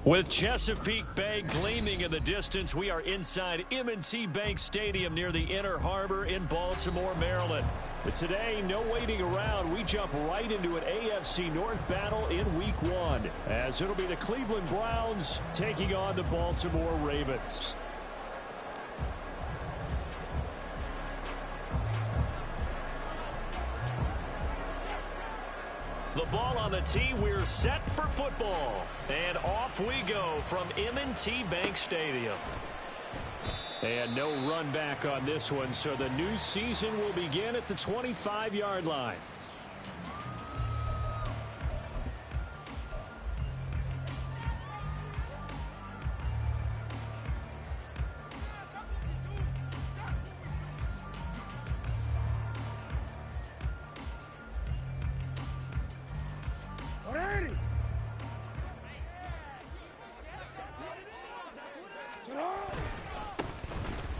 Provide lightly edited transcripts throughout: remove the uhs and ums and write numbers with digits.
With Chesapeake Bay gleaming in the distance, we are inside M&T Bank Stadium near the Inner Harbor in Baltimore, Maryland. But today, no waiting around. We jump right into an AFC North battle in Week 1, as it'll be the Cleveland Browns taking on the Baltimore Ravens. The ball on the tee, we're set for football. And off we go from M&T Bank Stadium. And no run back on this one, so the new season will begin at the 25-yard line.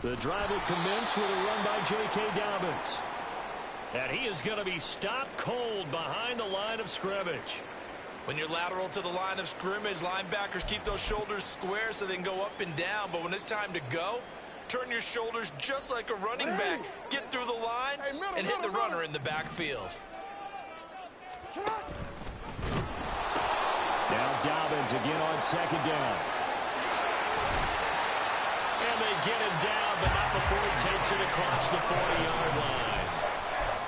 The drive will commence with a run by J.K. Dobbins. And he is going to be stopped cold behind the line of scrimmage. When you're lateral to the line of scrimmage, linebackers keep those shoulders square so they can go up and down. But when it's time to go, turn your shoulders just like a running back. Get through the line and hit the runner in the backfield. Now Dobbins again on second down. And they get him down, but not before he takes it across the 40-yard line.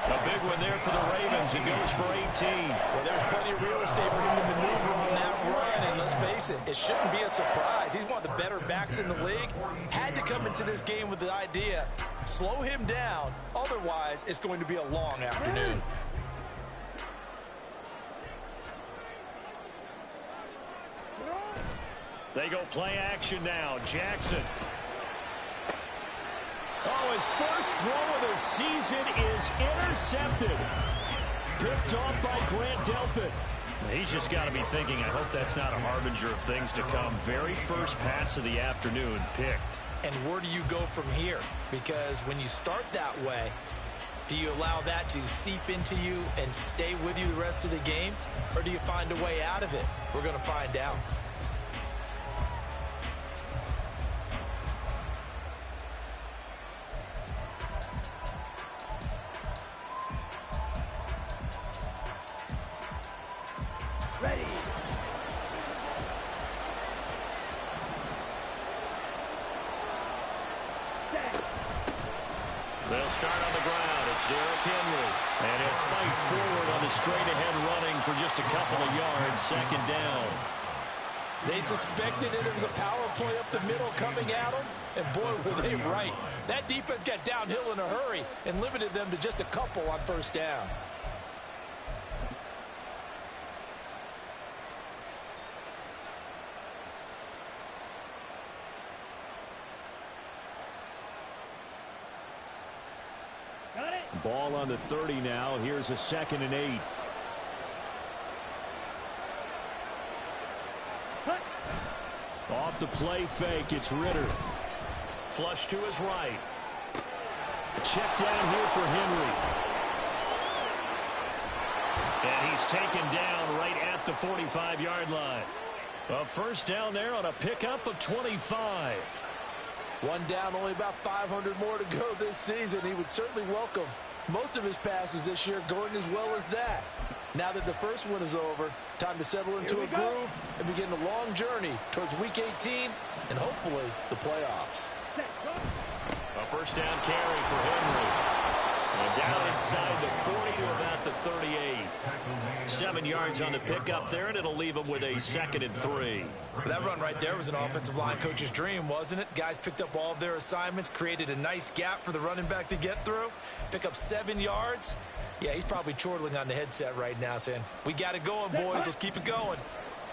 A big one there for the Ravens. It goes for 18. Well, there's plenty of real estate for him to maneuver on that run. And let's face it, it shouldn't be a surprise. He's one of the better backs in the league. Had to come into this game with the idea, slow him down. Otherwise, it's going to be a long afternoon. They go play action now. Jackson. Oh, his first throw of the season is intercepted. Picked off by Grant Delpit. He's just got to be thinking, I hope that's not a harbinger of things to come. Very first pass of the afternoon picked. And where do you go from here? Because when you start that way, do you allow that to seep into you and stay with you the rest of the game? Or do you find a way out of it? We're going to find out. They'll start on the ground. It's Derrick Henry. And he'll fight forward on the straight-ahead running for just a couple of yards. Second down. They suspected it was a power play up the middle coming at them. And boy, were they right. That defense got downhill in a hurry and limited them to just a couple on first down. Ball on the 30 now. Here's a 2nd and 8. Off the play fake, it's Ritter. Flush to his right. A check down here for Henry. And he's taken down right at the 45-yard line. A first down there on a pickup of 25. One down, only about 500 more to go this season. He would certainly welcome most of his passes this year going as well as that. Now that the first one is over, time to settle into a groove and begin the long journey towards Week 18 and hopefully the playoffs. A first down carry for Henry. And down inside the 40 to about the 38. 7 yards on the pickup there, and it'll leave him with a 2nd and 3. That run right there was an offensive line coach's dream, wasn't it? Guys picked up all of their assignments, created a nice gap for the running back to get through, pick up 7 yards. Yeah, he's probably chortling on the headset right now saying, we got it going, boys. Let's keep it going.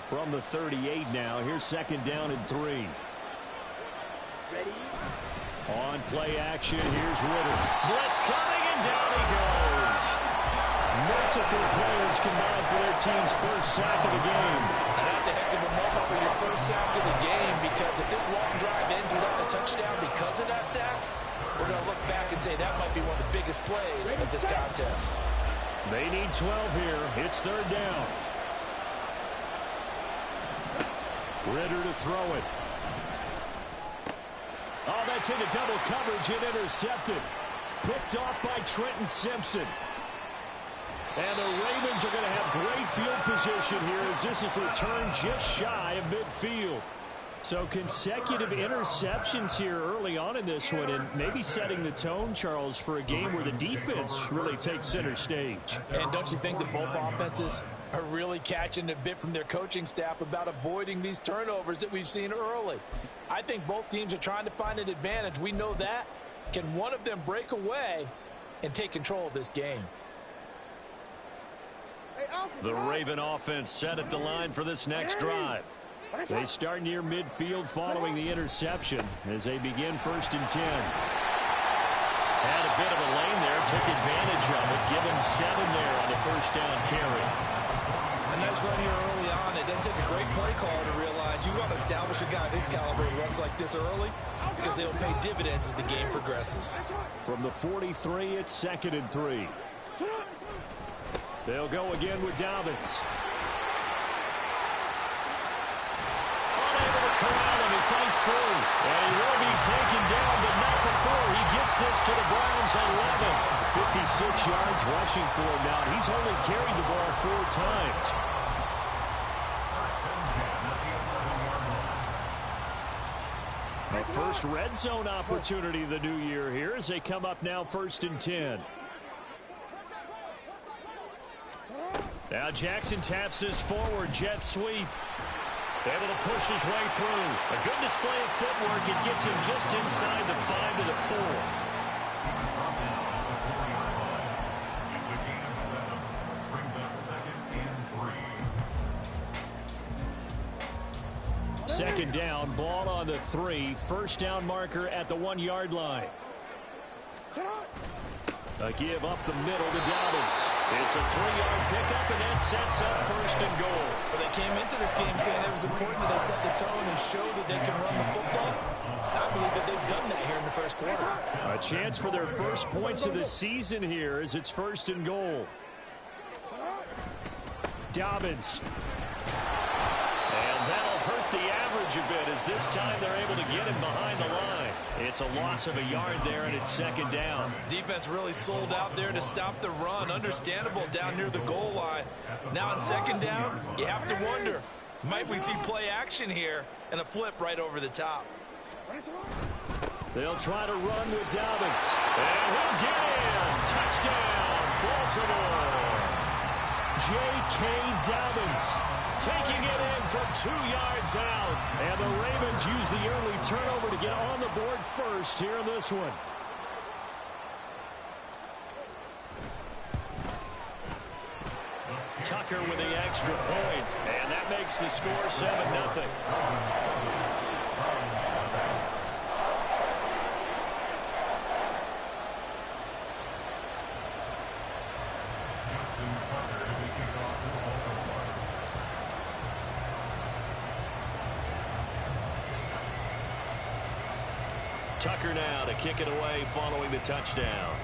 From the 38 now, here's 2nd down and 3. Ready? On play action, here's Ritter. Blitz coming, and down he goes. Multiple players combined for their team's first sack of the game. And that's a heck of a moment for your first sack of the game, because if this long drive ends without a touchdown because of that sack, we're going to look back and say that might be one of the biggest plays of this contest. They need 12 here. It's 3rd down. Ritter to throw it. Oh, that's into double coverage and intercepted. Picked off by Trenton Simpson. And the Ravens are going to have great field position here as this is returned just shy of midfield. So consecutive interceptions here early on in this one, and maybe setting the tone, Charles, for a game where the defense really takes center stage. And don't you think that both offenses are really catching a bit from their coaching staff about avoiding these turnovers that we've seen early? I think both teams are trying to find an advantage. We know that. Can one of them break away and take control of this game? The Raven offense set at the line for this next drive. They start near midfield following the interception as they begin 1st and 10. Had a bit of a lane there, took advantage of it. Give him 7 there on the 1st down carry. A nice run here early on. It doesn't take a great play caller to realize you want to establish a guy of his caliber who runs like this early because they'll pay dividends as the game progresses. From the 43, it's 2nd and 3. They'll go again with Dobbins. Corral, and he fights through. And he will be taken down, but not before he gets this to the Browns at 11. 56 yards rushing for him now. He's only carried the ball 4 times. A first red zone opportunity the new year here as they come up now 1st and 10. Now Jackson taps this forward jet sweep. Able to push his way through. A good display of footwork. It gets him just inside the 5 to the 4. Second down, ball on the 3. 1st down marker at the 1-yard line. A give up the middle to Dobbins. It's a 3-yard pickup, and that sets up 1st and goal. Well, they came into this game saying it was important that they set the tone and show that they can run the football. I believe that they've done that here in the 1st quarter. A chance for their first points of the season here as it's 1st and goal. Dobbins. And that'll hurt the average a bit as this time they're able to get him behind the line. It's a loss of a yard there, and it's 2nd down. Defense really sold out there to stop the run. Understandable down near the goal line. Now on 2nd down, you have to wonder, might we see play action here and a flip right over the top? They'll try to run with Dobbins. And he'll get in. Touchdown, Baltimore. J.K. Dobbins taking it in from 2 yards out. And the Ravens use the early turnover to get on the board first here in this one. Tucker with the extra point. And that makes the score 7-0. Tucker now to kick it away following the touchdown.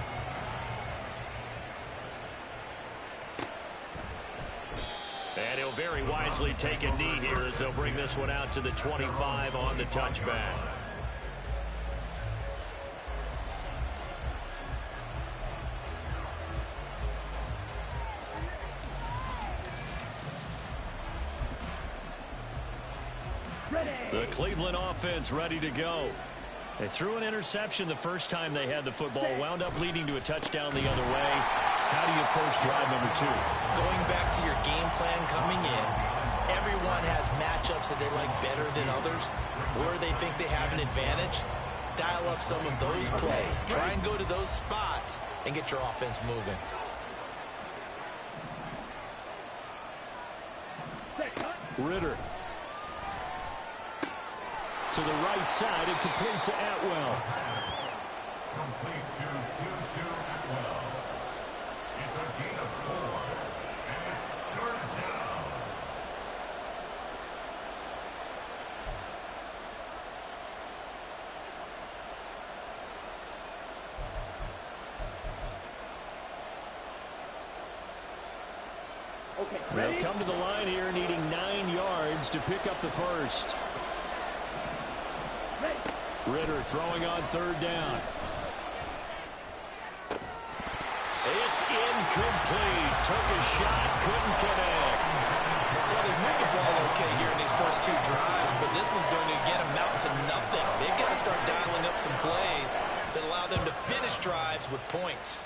And he'll very wisely take a knee here as they'll bring this one out to the 25 on the touchback. The Cleveland offense ready to go. They threw an interception the first time they had the football, wound up leading to a touchdown the other way. How do you approach drive number 2? Going back to your game plan coming in, everyone has matchups that they like better than others, where they think they have an advantage. Dial up some of those plays. Try and go to those spots and get your offense moving. Ritter. To the right side and complete to Atwell. Complete to Atwell. It's a gain of 4, and it's 3rd down. They'll come to the line here needing 9 yards yards to pick up the first. Ritter throwing on third down. It's incomplete. Took a shot, couldn't connect. Well, they moved the ball okay here in these first two drives, but this one's going to get them out to nothing. They've got to start dialing up some plays that allow them to finish drives with points.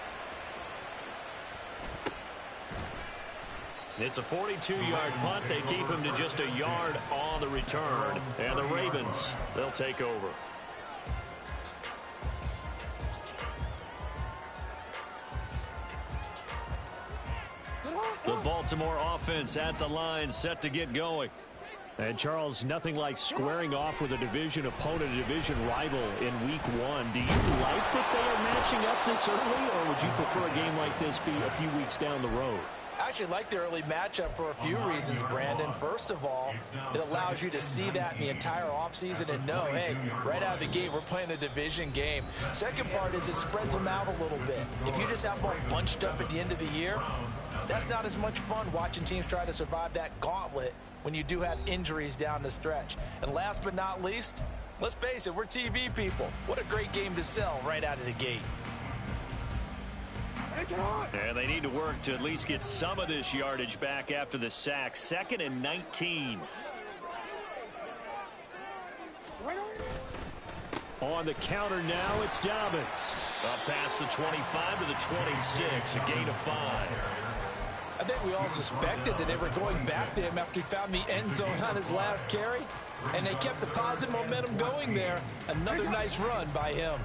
It's a 42-yard punt. They keep him to just a yard on the return. And the Ravens, they'll take over. The Baltimore offense at the line, set to get going. And, Charles, nothing like squaring off with a division opponent, a division rival in Week 1. Do you like that they are matching up this early, or would you prefer a game like this be a few weeks down the road? I actually like the early matchup for a few reasons, Brandon. First of all, it allows you to see that in the entire offseason and know, hey, right out of the gate, we're playing a division game. Second part is it spreads them out a little bit. If you just have them all bunched up at the end of the year, that's not as much fun watching teams try to survive that gauntlet when you do have injuries down the stretch. And last but not least, let's face it, we're TV people. What a great game to sell right out of the gate. And they need to work to at least get some of this yardage back after the sack. 2nd and 19. On the counter now, it's Dobbins. Up past the 25 to the 26, a gain of 5. I think we all suspected that they were going back to him after he found the end zone on his last carry, and they kept the positive momentum going there. Another nice run by him.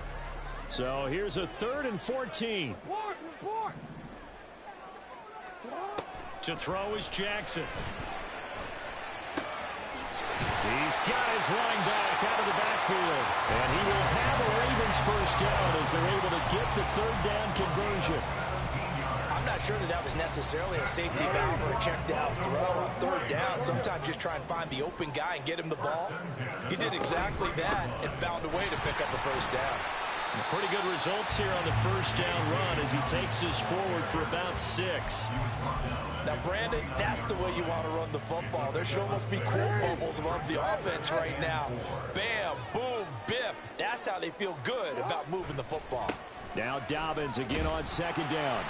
So here's a 3rd and 14. To throw is Jackson. He's got his running back out of the backfield. And he will have a Ravens first down as they're able to get the 3rd down conversion. I'm not sure that was necessarily a safety valve or a check down throw on 3rd down. Sometimes just try and find the open guy and get him the ball. He did exactly that and found a way to pick up a first down. Pretty good results here on the first down run as he takes us forward for about 6. Now, Brandon, that's the way you want to run the football. There should almost be quote bubbles above the offense right now. Bam, boom, biff. That's how they feel good about moving the football. Now Dobbins again on 2nd down.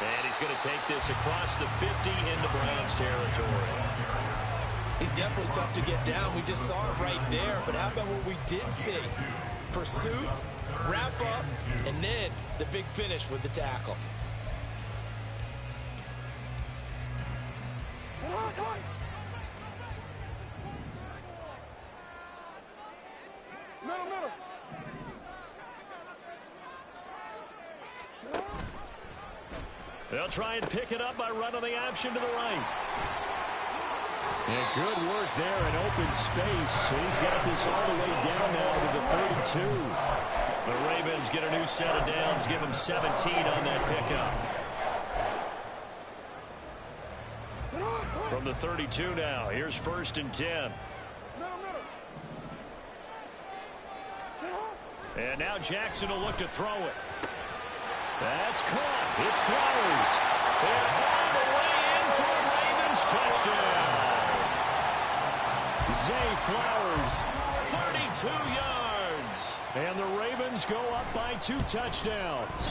And he's going to take this across the 50 into Browns territory. He's definitely tough to get down. We just saw it right there. But how about what we did see? Pursuit, wrap up, and then the big finish with the tackle. They'll try and pick it up by running the option to the right. And good work there in open space. He's got this all the way down now to the 32. The Ravens get a new set of downs, give them 17 on that pickup. From the 32 now, here's 1st and 10. And now Jackson will look to throw it. That's caught. It's Flowers. And all the way in for a Ravens touchdown. Zay Flowers, 32 yards. And the Ravens go up by 2 touchdowns.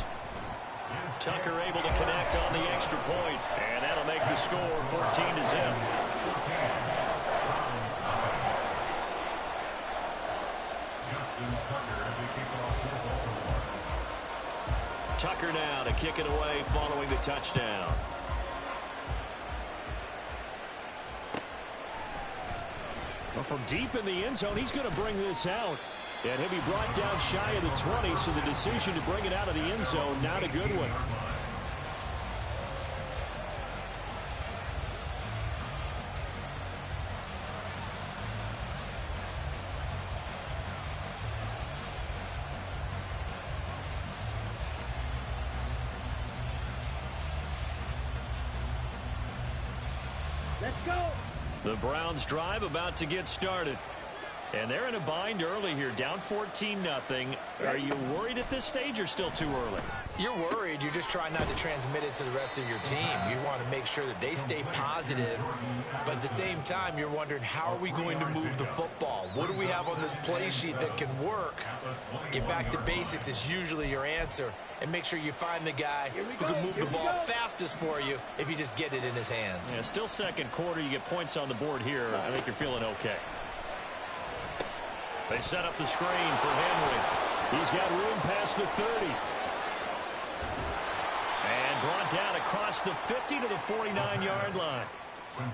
Tucker able to connect on the extra point, and that'll make the score 14-0. Tucker now to kick it away following the touchdown. Well, from deep in the end zone, he's going to bring this out. And he'll be brought down shy of the 20, so the decision to bring it out of the end zone, not a good one. Let's go. The Browns drive about to get started. And they're in a bind early here, down 14-0. Are you worried at this stage or still too early? You're worried. You're just trying not to transmit it to the rest of your team. You want to make sure that they stay positive. But at the same time, you're wondering, how are we going to move the football? What do we have on this play sheet that can work? Get back to basics is usually your answer. And make sure you find the guy who can move the ball fastest for you if you just get it in his hands. Yeah, still second quarter. You get points on the board here. I think you're feeling okay. They set up the screen for Henry. He's got room past the 30. And brought down across the 50 to the 49-yard line.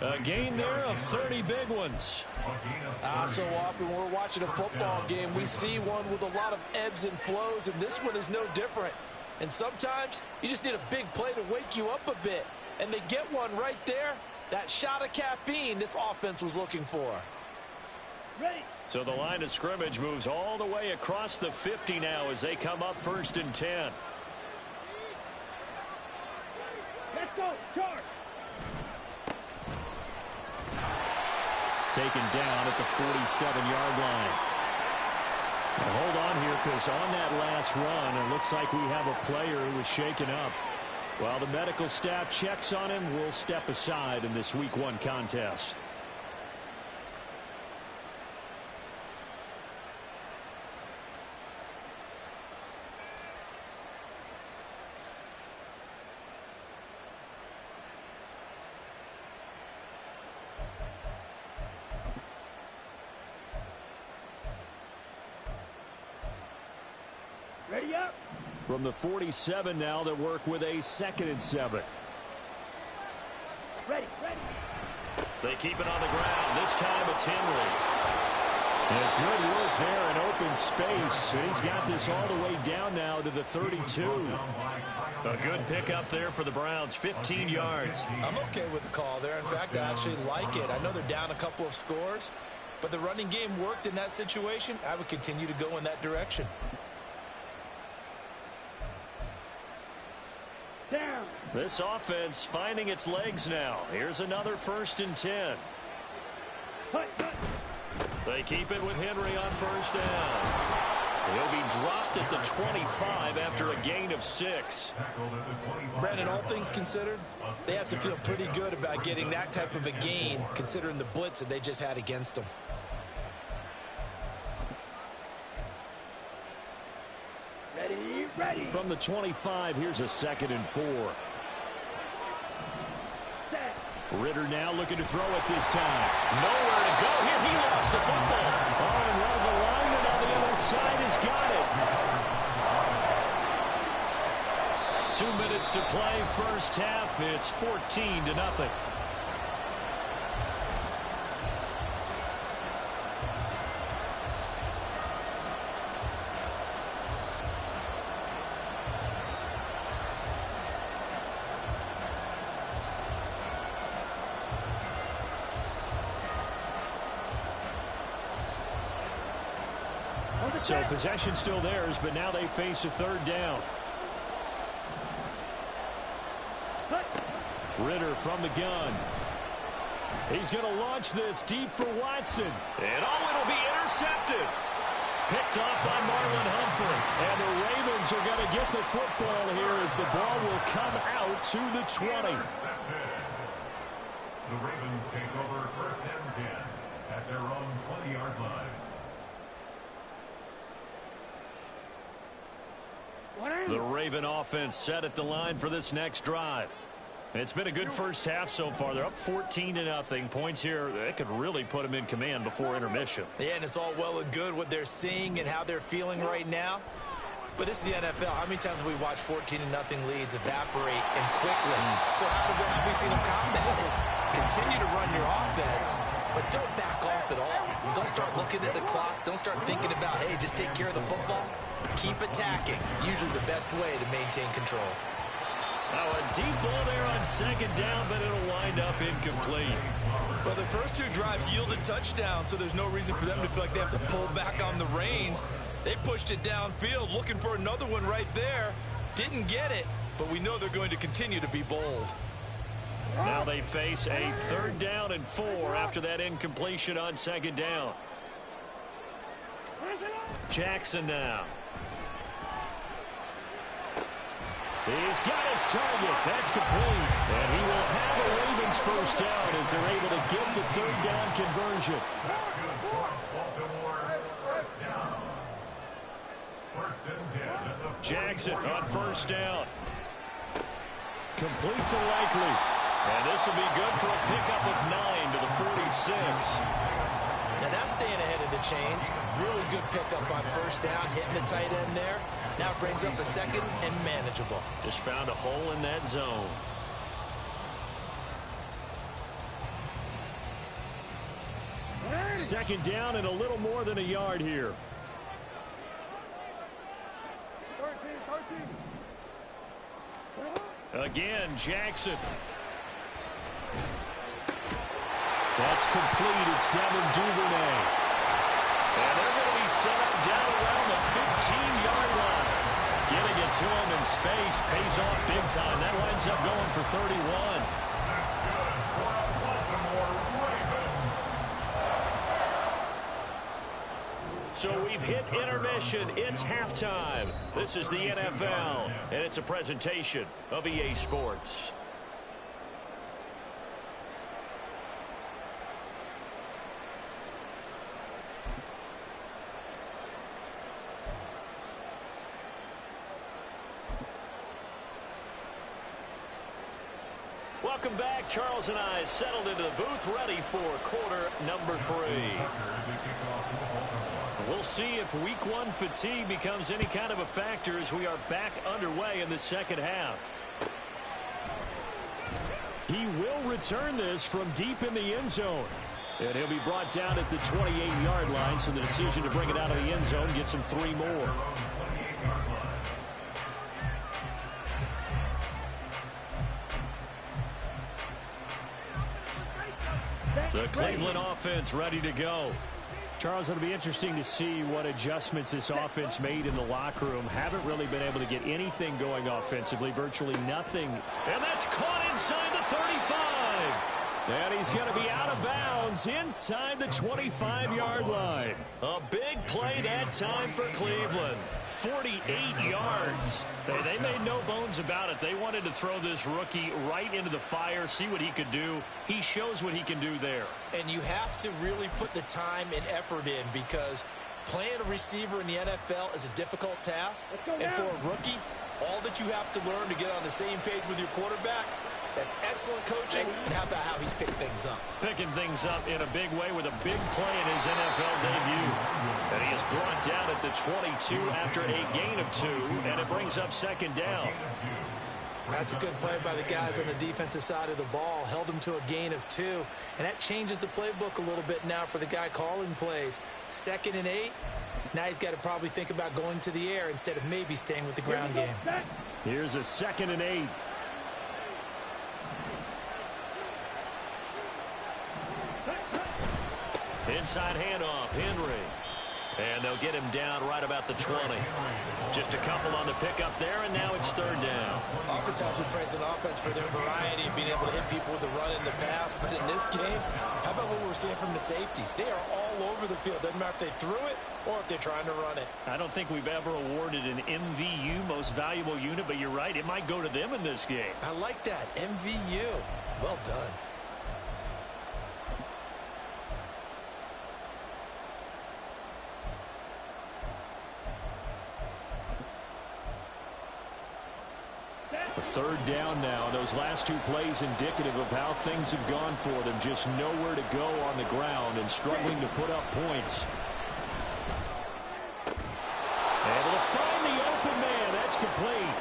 A gain there of 30 big ones. So often when we're watching a football game, we see one with a lot of ebbs and flows, and this one is no different. And sometimes you just need a big play to wake you up a bit. And they get one right there. That shot of caffeine this offense was looking for. Ready. So the line of scrimmage moves all the way across the 50 now as they come up 1st and 10. Let's go, charge. Taken down at the 47-yard line. Now hold on here, because on that last run, it looks like we have a player who was shaken up. While the medical staff checks on him, we'll step aside in this Week 1 contest. Ready up. From the 47 now, they work with a 2nd and 7. Ready. They keep it on the ground. This time it's Henry. And good work there in open space. He's got this all the way down now to the 32. A good pickup there for the Browns, 15 yards. I'm okay with the call there. In fact, I actually like it. I know they're down a couple of scores, but the running game worked in that situation. I would continue to go in that direction. Down. This offense finding its legs now. Here's another 1st and 10. Hut. They keep it with Henry on 1st down. He'll be dropped at the 25 after a gain of 6. Brandon, all things considered, they have to feel pretty good about getting that type of a gain, considering the blitz that they just had against them. Ready. From the 25, here's a 2nd and 4. Set. Ritter now looking to throw it this time. Nowhere to go here. He lost the football. Oh, and one of the linemen on the other side has got it. 2 minutes to play, first half. It's 14-0. So possession still theirs, but now they face a 3rd down. Ritter from the gun. He's going to launch this deep for Watson. And it'll be intercepted. Picked off by Marlon Humphrey. And the Ravens are going to get the football here as the ball will come out to the 20. The Ravens take over 1st and 10 at their own 20-yard line. The Raven offense set at the line for this next drive. It's been a good first half so far. They're up 14-0. Points here, that could really put them in command before intermission. Yeah, and it's all well and good what they're seeing and how they're feeling right now. But this is the NFL. How many times have we watched 14-0 leads evaporate and quickly? So how have we seen them combat it? Continue to run your offense, but don't back off at all. Don't start looking at the clock. Don't start thinking about, hey, just take care of the football. Keep attacking. Usually the best way to maintain control. Now a deep ball there on 2nd down, but it'll wind up incomplete. Well, the first 2 drives yielded touchdowns, so there's no reason for them to feel like they have to pull back on the reins. They pushed it downfield, looking for another one right there. Didn't get it, but we know they're going to continue to be bold. Now they face a 3rd down and 4 after that incompletion on 2nd down. Jackson now. He's got his target. That's complete. And he will have a Ravens first down as they're able to get the third down conversion. That's good for Baltimore. First down. First and 10 at the 40. Jackson on first down. Complete to Likely. And this will be good for a pickup of 9 to the 46. Now that's staying ahead of the chains. Really good pickup on first down, hitting the tight end there. Now it brings up a second and manageable. Just found a hole in that zone. Second down and a little more than a yard here. 13. Again, Jackson. That's complete. It's Devin Duvernay. And they're going to be set up down around the 15-yard line. Getting it to him in space pays off big time. That winds up going for 31. That's good for Baltimore Ravens. So we've hit intermission. It's halftime. This is the NFL, and it's a presentation of EA Sports. Welcome back. Charles and I settled into the booth, ready for quarter number 3. We'll see if week 1 fatigue becomes any kind of a factor as we are back underway in the second half. He will return this from deep in the end zone. And he'll be brought down at the 28-yard line, so the decision to bring it out of the end zone gets him 3 more. The Cleveland offense ready to go. Charles, it'll be interesting to see what adjustments this offense made in the locker room. Haven't really been able to get anything going offensively, virtually nothing. And that's caught inside the 35. And he's going to be out of bounds inside the 25-yard line. A big play that time for Cleveland. 48 yards. They made no bones about it. They wanted to throw this rookie right into the fire, see what he could do. He shows what he can do there. And you have to really put the time and effort in, because playing a receiver in the NFL is a difficult task. And for a rookie, all that you have to learn to get on the same page with your quarterback, that's excellent coaching. And how about how he's picked things up? Picking things up in a big way with a big play in his NFL debut. And he is brought down at the 22 after a gain of 2, and it brings up second down. That's a good play by the guys on the defensive side of the ball. Held him to a gain of 2. And that changes the playbook a little bit now for the guy calling plays. 2nd and 8. Now he's got to probably think about going to the air instead of maybe staying with the ground game. Here's a 2nd and 8. Inside handoff, Henry. And they'll get him down right about the 20. Just a couple on the pickup there, and now it's 3rd down. Oftentimes we praise an offense for their variety and being able to hit people with the run in the pass. But in this game, how about what we're seeing from the safeties? They are all over the field. Doesn't matter if they threw it or if they're trying to run it. I don't think we've ever awarded an MVU, most valuable unit, but you're right, it might go to them in this game. I like that, MVU. Well done. A 3rd down now. Those last 2 plays indicative of how things have gone for them. Just nowhere to go on the ground and struggling to put up points. Able to find the open man. That's complete.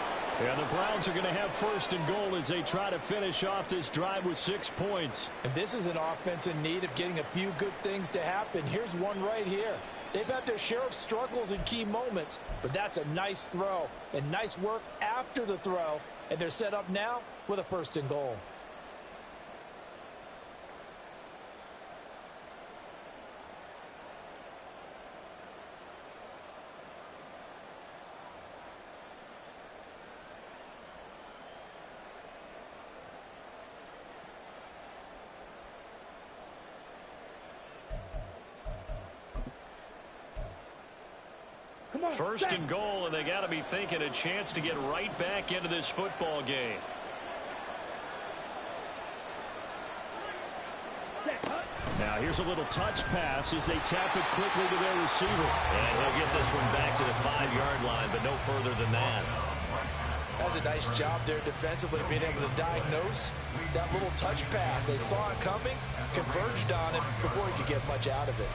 And the Browns are going to have 1st and goal as they try to finish off this drive with 6 points. And this is an offense in need of getting a few good things to happen. Here's one right here. They've had their share of struggles in key moments, but that's a nice throw and nice work after the throw. And they're set up now with a 1st and goal. Come on, First and goal, and they got to be thinking a chance to get right back into this football game. Now here's a little touch pass as they tap it quickly to their receiver. And he'll get this one back to the 5-yard line, but no further than that. That's a nice job there defensively, being able to diagnose that little touch pass. They saw it coming, converged on it before he could get much out of it.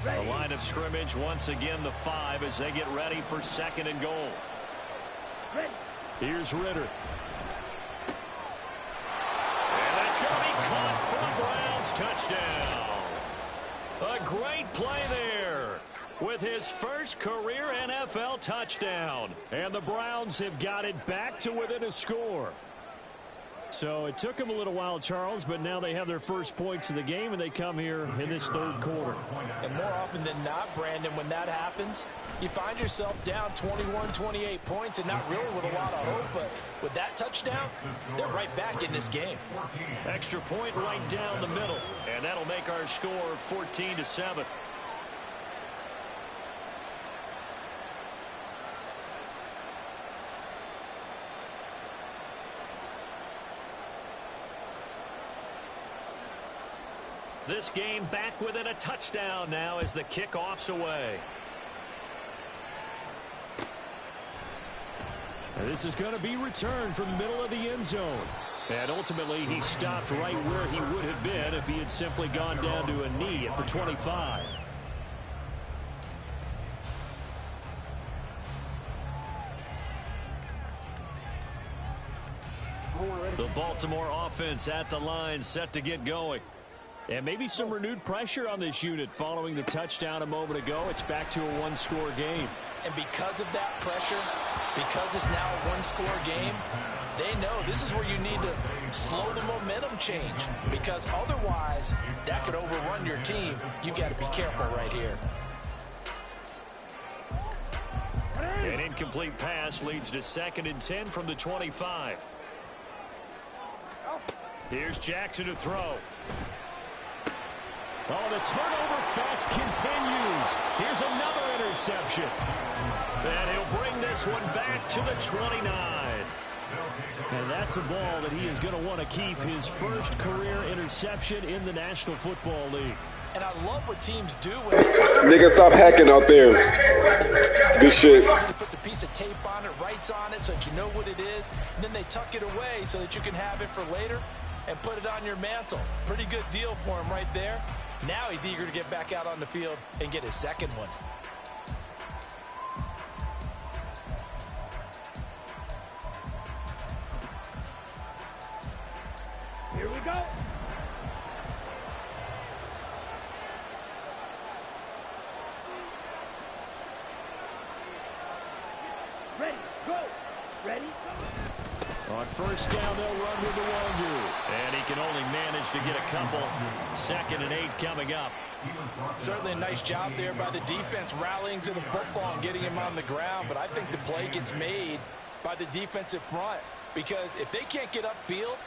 The line of scrimmage once again the 5 as they get ready for 2nd and goal. Here's Ritter. And that's going to be caught for the Browns. Touchdown. A great play there with his first career NFL touchdown. And the Browns have got it back to within a score. So it took them a little while, Charles, but now they have their first points of the game, and they come here in this 3rd quarter. And more often than not, Brandon, when that happens, you find yourself down 21, 28 points, and not really with a lot of hope, but with that touchdown, they're right back in this game. Extra point right down the middle, and that'll make our score 14-7. This game back within a touchdown now as the kickoff's away. And this is going to be returned from the middle of the end zone. And ultimately, he stopped right where he would have been if he had simply gone down to a knee at the 25. The Baltimore offense at the line, set to get going. And maybe some renewed pressure on this unit following the touchdown a moment ago. It's back to a 1-score game. And because of that pressure, because it's now a 1-score game, they know this is where you need to slow the momentum change, because otherwise that could overrun your team. You've got to be careful right here. An incomplete pass leads to 2nd and 10 from the 25. Here's Jackson to throw. Oh, the turnover fest continues. Here's another interception. And he'll bring this one back to the 29. And that's a ball that he is going to want to keep, his first career interception in the National Football League. And I love what teams do when nigga, stop hacking out there. Good shit. He puts a piece of tape on it, writes on it so that you know what it is, and then they tuck it away so that you can have it for later and put it on your mantle. Pretty good deal for him right there. Now he's eager to get back out on the field and get his second one. Here we go. Ready, go. Ready, go. On first down, they'll run with the Wongu. And he can only manage to get a couple. 2nd and 8 coming up. Certainly a nice job there by the defense rallying to the football and getting him on the ground. But I think the play gets made by the defensive front, because if they can't get upfield,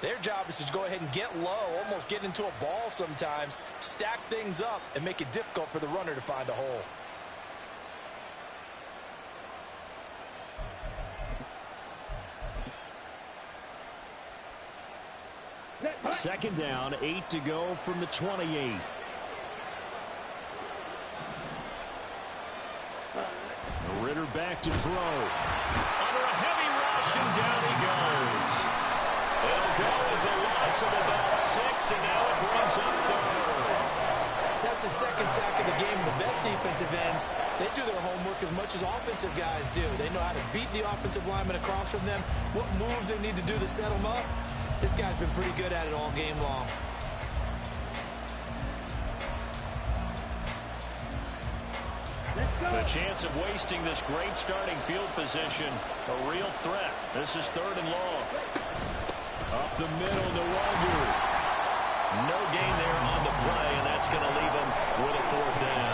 their job is to go ahead and get low, almost get into a ball sometimes, stack things up, and make it difficult for the runner to find a hole. Second down, 8 to go from the 28. Ritter back to throw. Under a heavy rush, and down he goes. It'll go as a loss of about 6, and now it brings up 3rd. That's the second sack of the game. The best defensive ends, they do their homework as much as offensive guys do. They know how to beat the offensive lineman across from them, what moves they need to do to set them up. This guy's been pretty good at it all game long. The chance of wasting this great starting field position, a real threat. This is 3rd and long. Up the middle, Nwangwu. No gain there on the play, and that's going to leave him with a 4th down.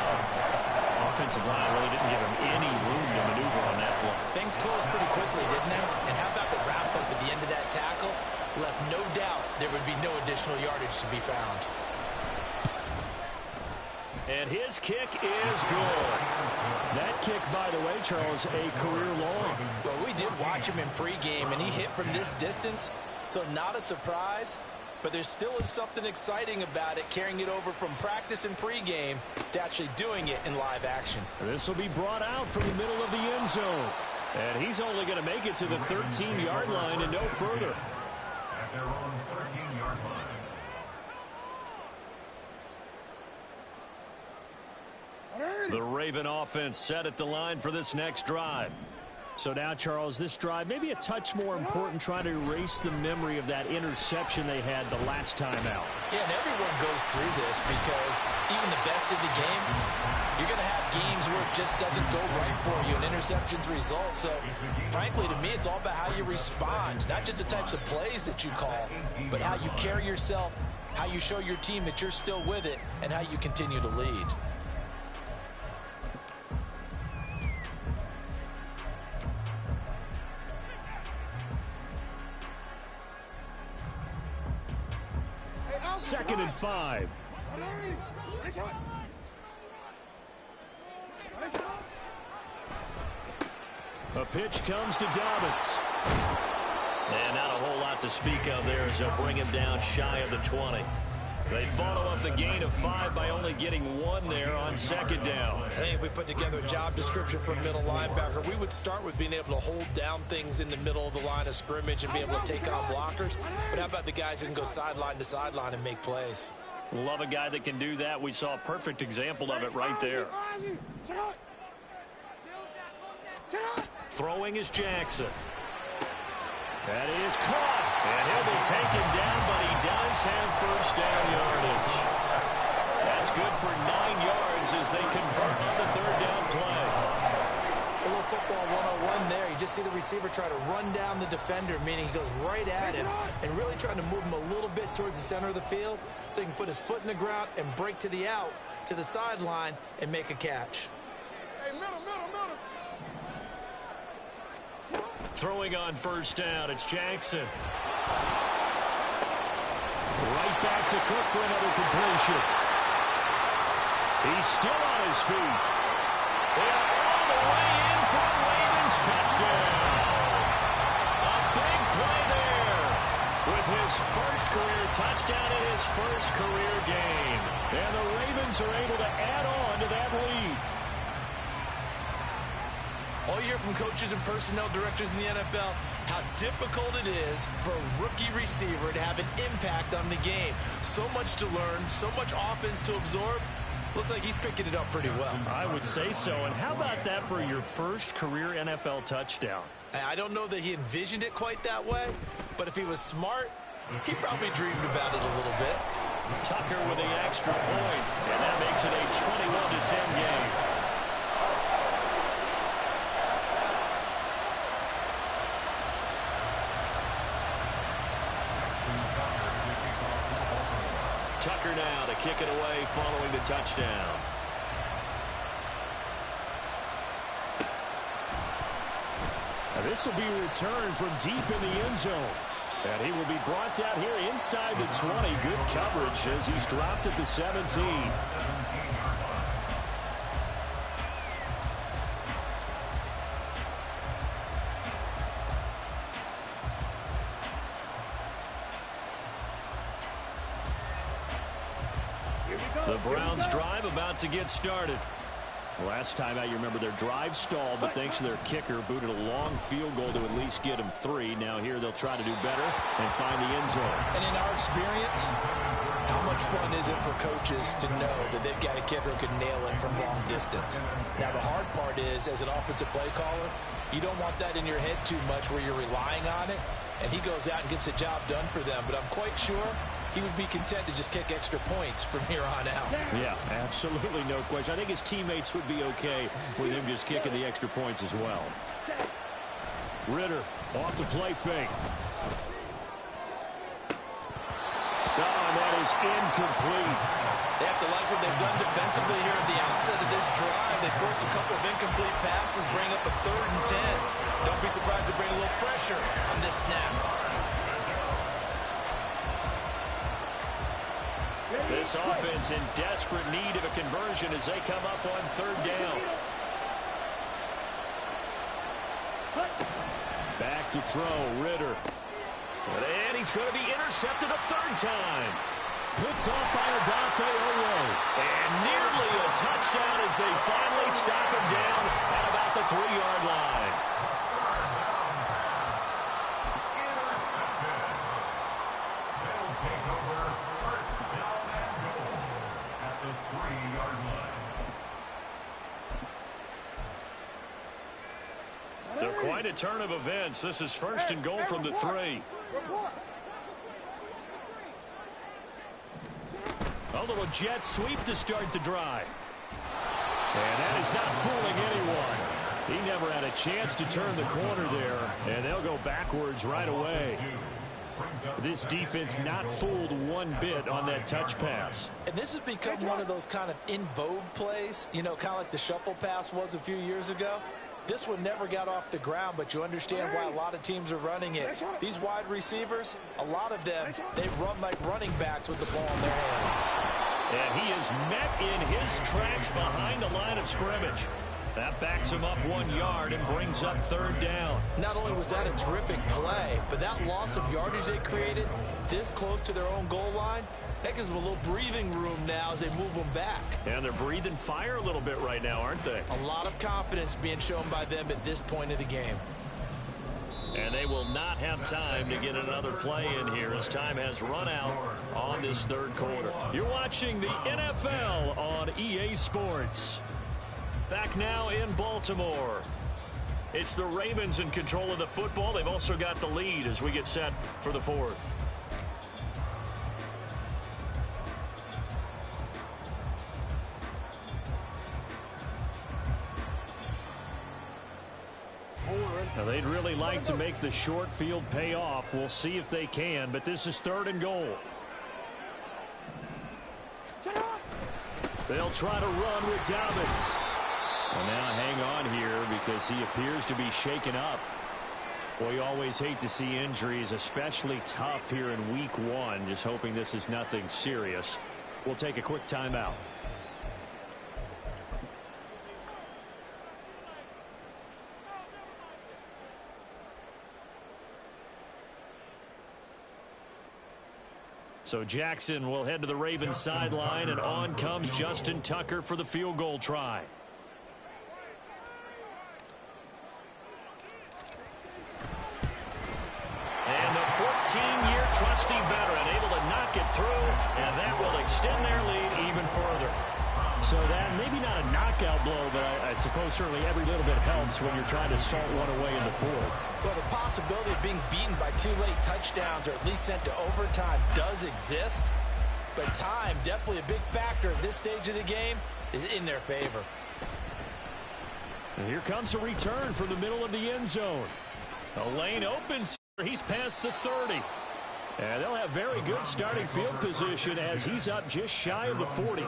offensive line really didn't give him any room to maneuver on that play. Things closed pretty quickly, didn't they? And how about the wrap-up at the end of that tackle? Left no doubt there would be no additional yardage to be found. And his kick is good. That kick, by the way, Charles, a career long. Well, we did watch him in pregame, and he hit from this distance, so not a surprise. But there still is something exciting about it, carrying it over from practice and pregame to actually doing it in live action. This will be brought out from the middle of the end zone. And he's only going to make it to the 13-yard line and no further. At their own 13-yard line. The Raven offense set at the line for this next drive. So now, Charles, this drive maybe a touch more important, trying to erase the memory of that interception they had the last time out. Yeah, and everyone goes through this because even the best in the game, you're going to have games where it just doesn't go right for you, and interceptions result. So, frankly, to me, it's all about how you respond, not just the types of plays that you call, but how you carry yourself, how you show your team that you're still with it, and how you continue to lead. Second and 5. A pitch comes to Dobbins. And not a whole lot to speak of there as they'll bring him down shy of the 20. They follow up the gain of 5 by only getting 1 there on second down. I think if we put together a job description for a middle linebacker, we would start with being able to hold down things in the middle of the line of scrimmage and be able to take on blockers. But how about the guys who can go sideline to sideline and make plays? Love a guy that can do that. We saw a perfect example of it right there. Throwing is Jackson. That is caught. And he'll be taken down, but he does have first down yardage. That's good for 9 yards as they convert on the third down play. A little football 101 there. You just see the receiver try to run down the defender, meaning he goes right at him and really trying to move him a little bit towards the center of the field so he can put his foot in the ground and break to the out, to the sideline, and make a catch. Throwing on first down, it's Jackson. Right back to Cook for another completion. He's still on his feet. And all the way in for a Ravens touchdown. A big play there with his first career touchdown in his first career game. And the Ravens are able to add on to that lead. All you hear from coaches and personnel directors in the NFL, how difficult it is for a rookie receiver to have an impact on the game. So much to learn, so much offense to absorb. Looks like he's picking it up pretty well. I would say so. And how about that for your first career NFL touchdown? I don't know that he envisioned it quite that way, but if he was smart, he probably dreamed about it a little bit. Tucker with the extra point, and that makes it a 21-10 game. Tucker now to kick it away following the touchdown. Now this will be returned from deep in the end zone. And he will be brought down here inside the 20. Good coverage as he's dropped at the 17. The Browns drive about to get started. Last time out, you remember their drive stalled, but thanks to their kicker, booted a long field goal to at least get them 3. Now here they'll try to do better and find the end zone. And in our experience, how much fun is it for coaches to know that they've got a kicker who can nail it from long distance? Now the hard part is, as an offensive play caller, you don't want that in your head too much where you're relying on it, and he goes out and gets the job done for them. But I'm quite sure he would be content to just kick extra points from here on out. Yeah, absolutely no question. I think his teammates would be okay with him just kicking the extra points as well. Ritter off the play fake. Oh, and that is incomplete. They have to like what they've done defensively here at the outset of this drive. They forced a couple of incomplete passes, bring up a 3rd and 10. Don't be surprised to bring a little pressure on this snap. This offense in desperate need of a conversion as they come up on 3rd down. Back to throw, Ritter. And he's going to be intercepted a 3rd time. Picked off by Odafe Oweh. And nearly a touchdown as they finally stop him down at about the 3-yard line. They'll take over 1st down and goal at the 3-yard line. They're quite a turn of events. This is 1st and goal from the 3. A little jet sweep to start the drive. And that is not fooling anyone. He never had a chance to turn the corner there, and they'll go backwards right away. This defense not fooled one bit on that touch pass. And this has become one of those kind of in vogue plays, you know, kind of like the shuffle pass was a few years ago. This one never got off the ground, but you understand why a lot of teams are running it. These wide receivers, a lot of them, they run like running backs with the ball in their hands. And he is met in his tracks behind the line of scrimmage. That backs him up 1 yard and brings up 3rd down. Not only was that a terrific play, but that loss of yardage they created this close to their own goal line, that gives them a little breathing room now as they move them back. And they're breathing fire a little bit right now, aren't they? A lot of confidence being shown by them at this point of the game. And they will not have time to get another play in here as time has run out on this 3rd quarter. You're watching the NFL on EA Sports. Back now in Baltimore. It's the Ravens in control of the football. They've also got the lead as we get set for the 4th. Now, they'd really like to make the short field pay off. We'll see if they can, but this is 3rd and goal. They'll try to run with Dobbins. Well, now hang on here because he appears to be shaken up. Well, you always hate to see injuries, especially tough here in week 1. Just hoping this is nothing serious. We'll take a quick timeout. So Jackson will head to the Ravens sideline, and on comes Justin Tucker for the field goal try. And the 14-year trusty veteran able to knock it through, and that will extend their lead even further. So that maybe not a knockout blow, but I suppose certainly every little bit helps when you're trying to salt one away in the 4th. Well, the possibility of being beaten by 2 late touchdowns or at least sent to overtime does exist. But time, definitely a big factor at this stage of the game, is in their favor. And here comes a return from the middle of the end zone. A lane opens. He's past the 30. And they'll have very good starting field position as he's up just shy of the 40.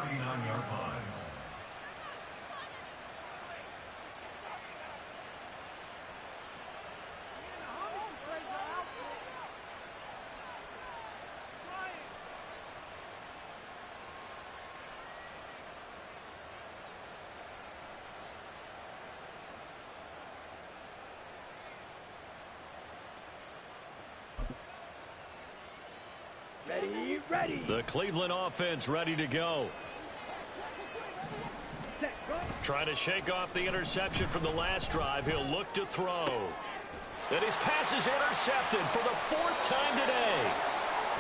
Ready. The Cleveland offense ready to go. Trying to shake off the interception from the last drive. He'll look to throw. And his pass is intercepted for the 4th time today.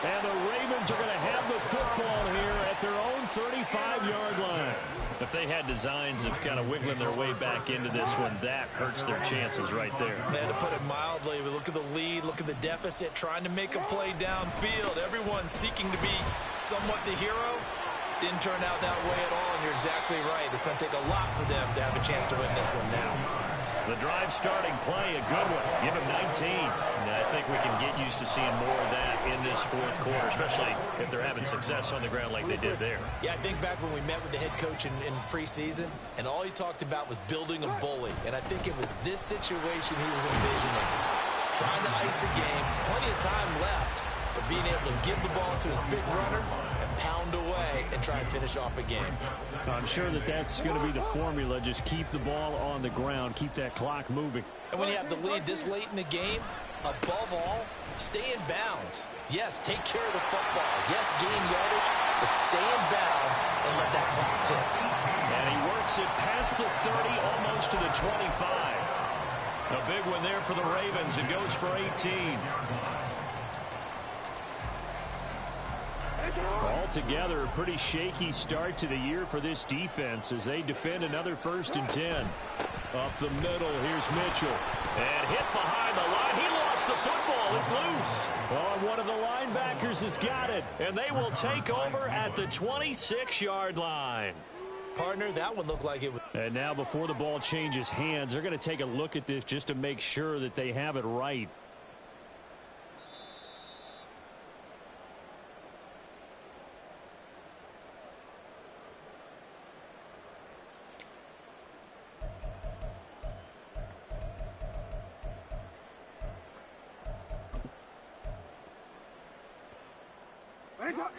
And the Ravens are going to have the football here at their own 35-yard line. If they had designs of kind of wiggling their way back into this one, that hurts their chances right there. Man, to put it mildly, we look at the lead, look at the deficit, trying to make a play downfield. Everyone seeking to be somewhat the hero. Didn't turn out that way at all, and you're exactly right. It's going to take a lot for them to have a chance to win this one now. The drive starting play, a good one. Give him 19. And I think we can get used to seeing more of that in this fourth quarter, especially if they're having success on the ground like they did there. Yeah, I think back when we met with the head coach in preseason, and all he talked about was building a bully. And I think it was this situation he was envisioning. Trying to ice a game, plenty of time left, but being able to give the ball to his big runner and pound away and try and finish off a game. I'm sure that that's going to be the formula. Just keep the ball on the ground. Keep that clock moving. And when you have the lead this late in the game, above all, stay in bounds. Yes, take care of the football. Yes, gain yardage, but stay in bounds and let that clock tick. And he works it past the 30, almost to the 25. A big one there for the Ravens. It goes for 18. Altogether, a pretty shaky start to the year for this defense as they defend another 1st and 10. Up the middle, here's Mitchell. And hit behind the line. He lost the football. It's loose. Oh, one of the linebackers has got it. And they will take over at the 26-yard line. Partner, that one looked like it was. And now before the ball changes hands, they're going to take a look at this just to make sure that they have it right.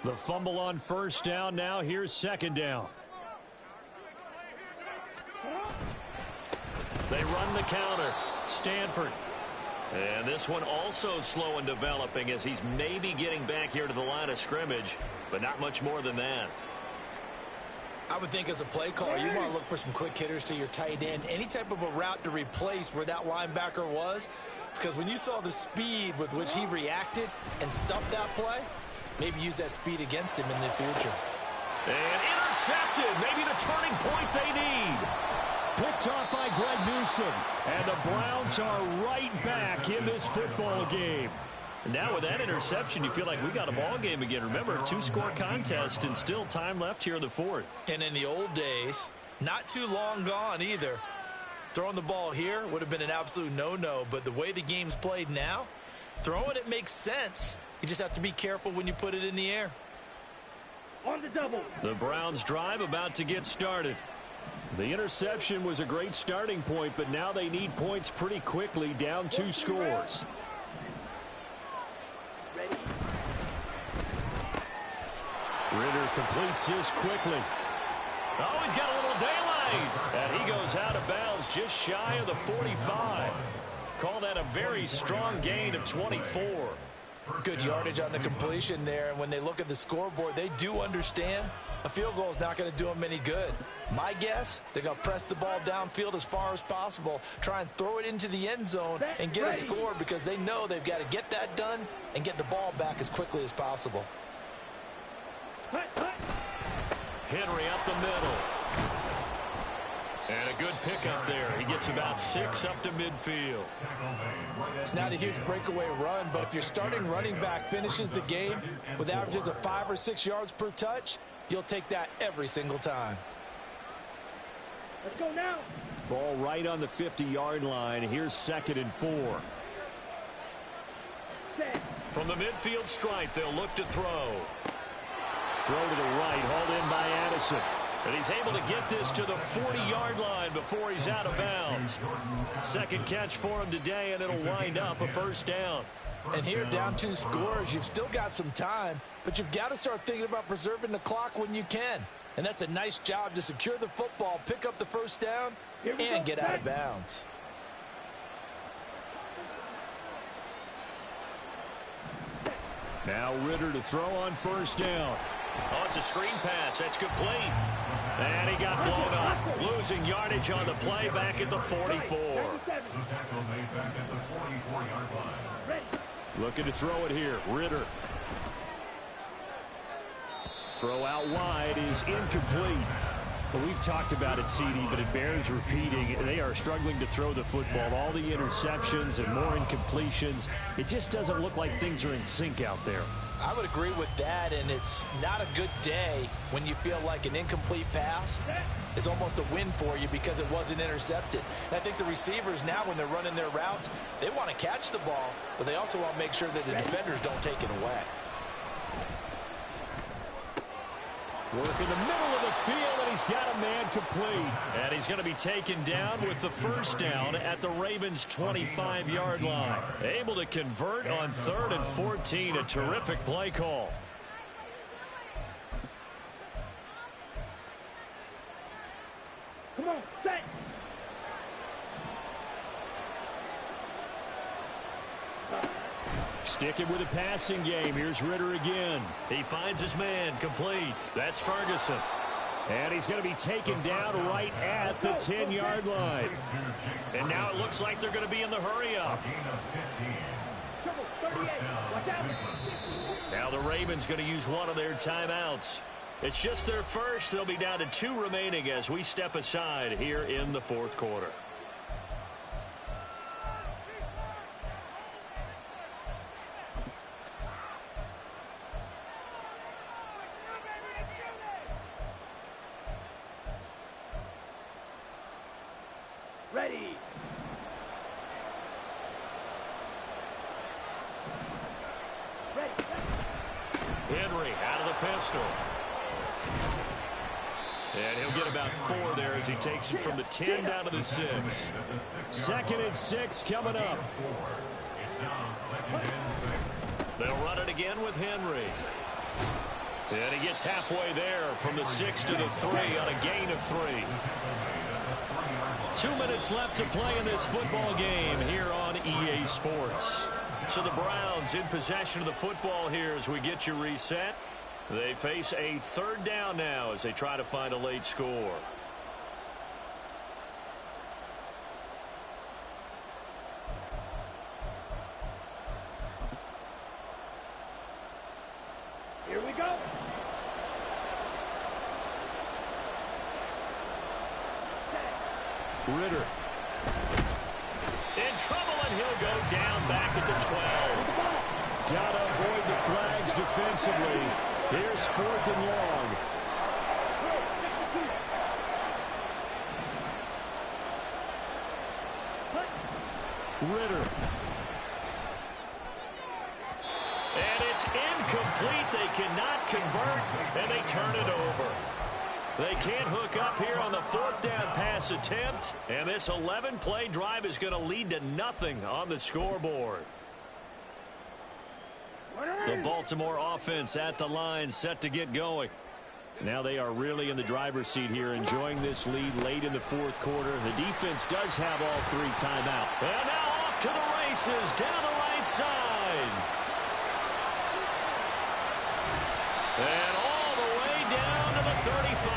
The fumble on 1st down. Now here's 2nd down. They run the counter. Stanford. And this one also slow in developing as he's maybe getting back here to the line of scrimmage, but not much more than that. I would think as a play caller, you want to look for some quick hitters to your tight end. Any type of a route to replace where that linebacker was. Because when you saw the speed with which he reacted and stuffed that play, maybe use that speed against him in the future. And intercepted. Maybe the turning point they need. Picked off by Greg Newsome. And the Browns are right back in this football game. Now with that interception, you feel like we got a ball game again. Remember, 2-score contest and still time left here in the 4th. And in the old days, not too long gone either. Throwing the ball here would have been an absolute no-no. But the way the game's played now, throwing it makes sense. You just have to be careful when you put it in the air. On the double. The Browns drive about to get started. The interception was a great starting point, but now they need points pretty quickly, down 2 scores. Ready. Ritter completes this quickly. Oh, he's got a little daylight. And he goes out of bounds just shy of the 45. Call that a very strong gain of 24. Good yardage on the completion there, and when they look at the scoreboard, they do understand a field goal is not going to do them any good. My guess, they're going to press the ball downfield as far as possible, try and throw it into the end zone and get a score because they know they've got to get that done and get the ball back as quickly as possible. Henry up the middle. And a good pickup there. He gets about 6 up to midfield. It's not a huge breakaway run, but if your starting running back finishes the game with averages of 5 or 6 yards per touch, you'll take that every single time. Let's go now. Ball right on the 50-yard line. Here's 2nd and 4. From the midfield stripe, they'll look to throw. Throw to the right, hauled in by Addison. And he's able to get this to the 40-yard line before he's out of bounds. 2nd catch for him today, and it'll wind up a 1st down. And here, down 2 scores, you've still got some time, but you've got to start thinking about preserving the clock when you can. And that's a nice job to secure the football, pick up the 1st down, and get out of bounds. Now Ritter to throw on 1st down. Oh, it's a screen pass. That's complete. And he got blown up. Losing yardage on the play back at the 44. Looking to throw it here. Ritter. Throw out wide is incomplete. Well, we've talked about it, CD, but it bears repeating. They are struggling to throw the football. All the interceptions and more incompletions. It just doesn't look like things are in sync out there. I would agree with that, and it's not a good day when you feel like an incomplete pass is almost a win for you because it wasn't intercepted. And I think the receivers now, when they're running their routes, they want to catch the ball, but they also want to make sure that the defenders don't take it away. Work in the middle of the field, and he's got a man complete. And he's going to be taken down with the first down at the Ravens' 25-yard line. Able to convert on 3rd and 14. A terrific play call. Come on, set. Sticking with the passing game. Here's Ritter again. He finds his man complete. That's Ferguson. And he's going to be taken down right at the 10-yard line. And now it looks like they're going to be in the hurry-up. Now the Ravens going to use one of their timeouts. It's just their first. They'll be down to 2 remaining as we step aside here in the 4th quarter. Ready. Henry out of the pistol. And he'll get about 4 there as he takes it from the 10 down to the 6. 2nd and 6 coming up. They'll run it again with Henry. And he gets halfway there from the 6 to the 3 on a gain of 3. 2 minutes left to play in this football game here on EA Sports. So the Browns in possession of the football here as we get you reset. They face a 3rd down now as they try to find a late score. Here we go. Ritter. In trouble, and he'll go down back at the 12. Gotta avoid the flags defensively. Here's 4th and long. Ritter. And it's incomplete. They cannot convert, and they turn it over. They can't hook up here on the 4th down pass attempt, and this 11-play drive is going to lead to nothing on the scoreboard. The Baltimore offense at the line, set to get going. Now they are really in the driver's seat here, enjoying this lead late in the 4th quarter. The defense does have all 3 timeouts. And now off to the races down the right side. And all the way down to the 35.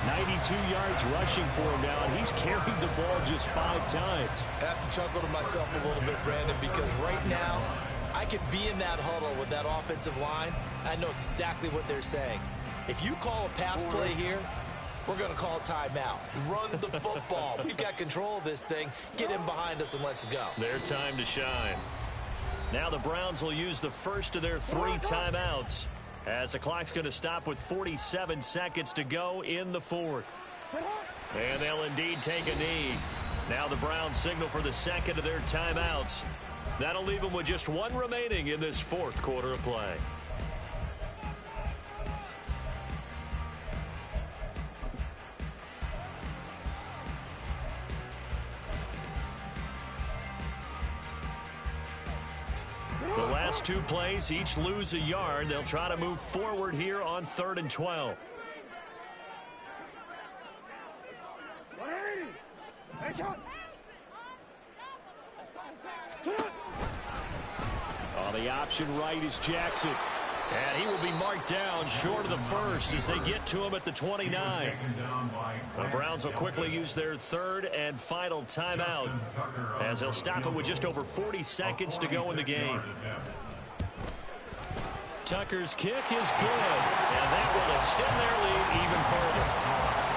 92 yards rushing for him now, and he's carried the ball just 5 times. I have to chuckle to myself a little bit, Brandon, because right now I could be in that huddle with that offensive line. I know exactly what they're saying. If you call a pass play here, we're going to call a timeout. Run the football. We've got control of this thing. Get in behind us and let's go. Their time to shine. Now the Browns will use the first of their 3 timeouts as the clock's going to stop with 47 seconds to go in the 4th. And they'll indeed take a knee. Now the Browns signal for the 2nd of their timeouts. That'll leave them with just 1 remaining in this 4th quarter of play. The last 2 plays, each lose a yard. They'll try to move forward here on 3rd and 12. On the option right is Jackson. And he will be marked down short of the first as they get to him at the 29. The Browns will quickly use their 3rd and final timeout as they'll stop it with just over 40 seconds to go in the game. Tucker's kick is good, and that will extend their lead even further.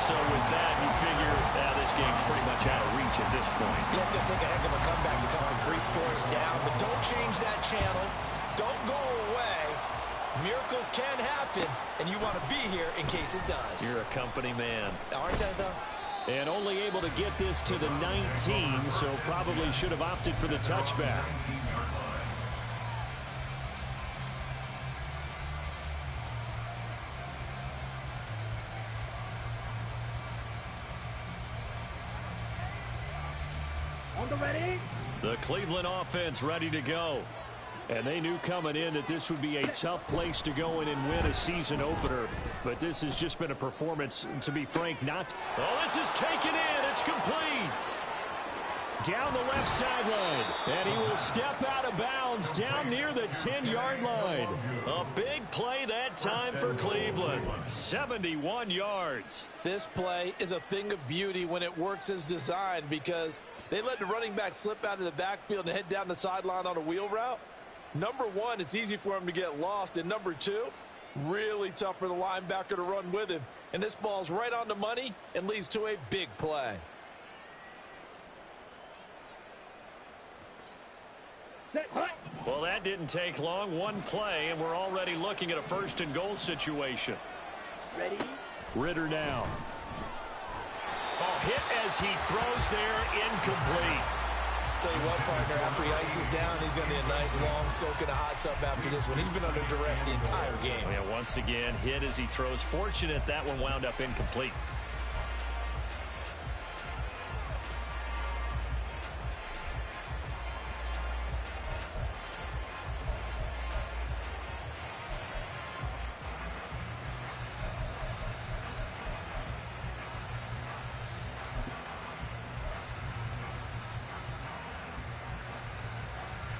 So with that, you figure this game's pretty much out of reach at this point. Yeah, it's going to take a heck of a comeback to come from 3 scores down, but don't change that channel. Don't go away. Miracles can happen, and you want to be here in case it does. You're a company man. Aren't I, though? And only able to get this to the 19, so probably should have opted for the touchback. On the ready. The Cleveland offense ready to go. And they knew coming in that this would be a tough place to go in and win a season opener. But this has just been a performance, to be frank, not... Oh, this is taken in. It's complete. Down the left sideline. And he will step out of bounds down near the 10-yard line. A big play that time for Cleveland. 71 yards. This play is a thing of beauty when it works as designed because they let the running back slip out of the backfield and head down the sideline on a wheel route. Number one, it's easy for him to get lost. And number two, really tough for the linebacker to run with him. And this ball's right on the money and leads to a big play. Set, hut. Well, that didn't take long. One play, and we're already looking at a 1st and goal situation. Ready. Ritter now. Oh, hit as he throws there, incomplete. Tell you what, partner, after he ices down, he's going to be a nice long soak in a hot tub after this one. He's been under duress the entire game. Yeah, once again, hit as he throws. Fortunate that one wound up incomplete.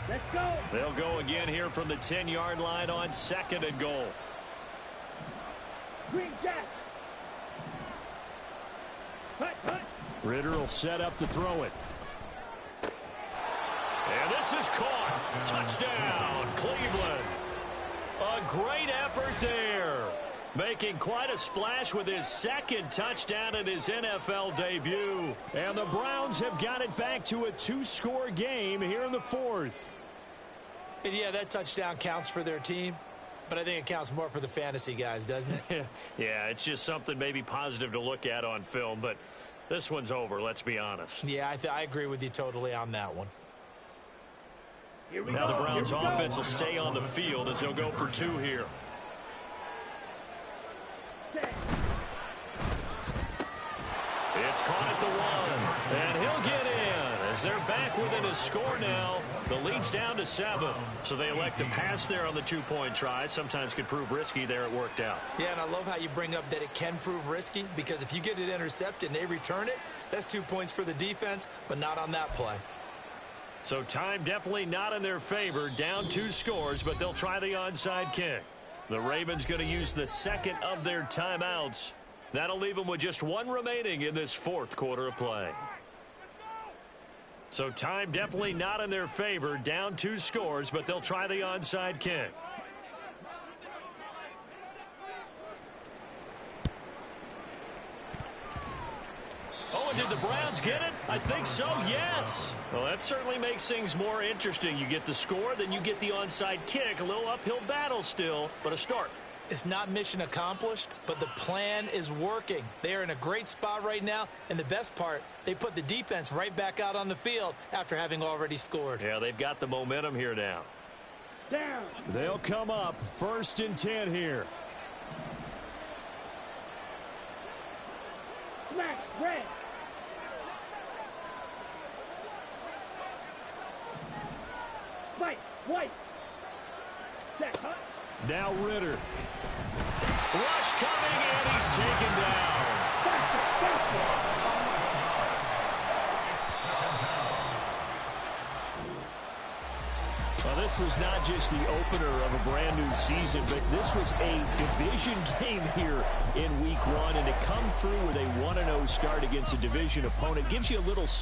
Let's go. They'll go again here from the 10-yard line on 2nd and goal. Green Jack. Hut, hut. Ritter will set up to throw it. And this is caught. Touchdown, Cleveland. A great effort there. Making quite a splash with his 2nd touchdown in his NFL debut. And the Browns have got it back to a 2-score game here in the 4th. And yeah, that touchdown counts for their team, but I think it counts more for the fantasy guys, doesn't it? Yeah, it's just something maybe positive to look at on film, but this one's over, let's be honest. Yeah, I agree with you totally on that one. Here we Now go. the Browns Here we go. offense will stay on the field as they'll go for 2 here. Set. It's caught at the 1, and he'll get in as they're back within a score now. The lead's down to 7, so they elect to pass there on the 2-point try. Sometimes could prove risky. There it worked out. Yeah, and I love how you bring up that it can prove risky, because if you get it intercepted and they return it, that's 2 points for the defense, but not on that play. So time definitely not in their favor. Down 2 scores, but they'll try the onside kick. The Ravens going to use the 2nd of their timeouts. That'll leave them with just 1 remaining in this 4th quarter of play. So time definitely not in their favor. Down 2 scores, but they'll try the onside kick. Oh, and did the Browns get it? I think so, yes. Well, that certainly makes things more interesting. You get the score, then you get the onside kick. A little uphill battle still, but a start. It's not mission accomplished, but the plan is working. They are in a great spot right now, and the best part, they put the defense right back out on the field after having already scored. Yeah, they've got the momentum here now. Down. They'll come up 1st and 10 here. Smack. Red. Spike. White. Set. Hut. Now Ritter. Rush coming, and he's taken down. Well, this was not just the opener of a brand new season, but this was a division game here in week 1, and to come through with a 1-0 start against a division opponent gives you a little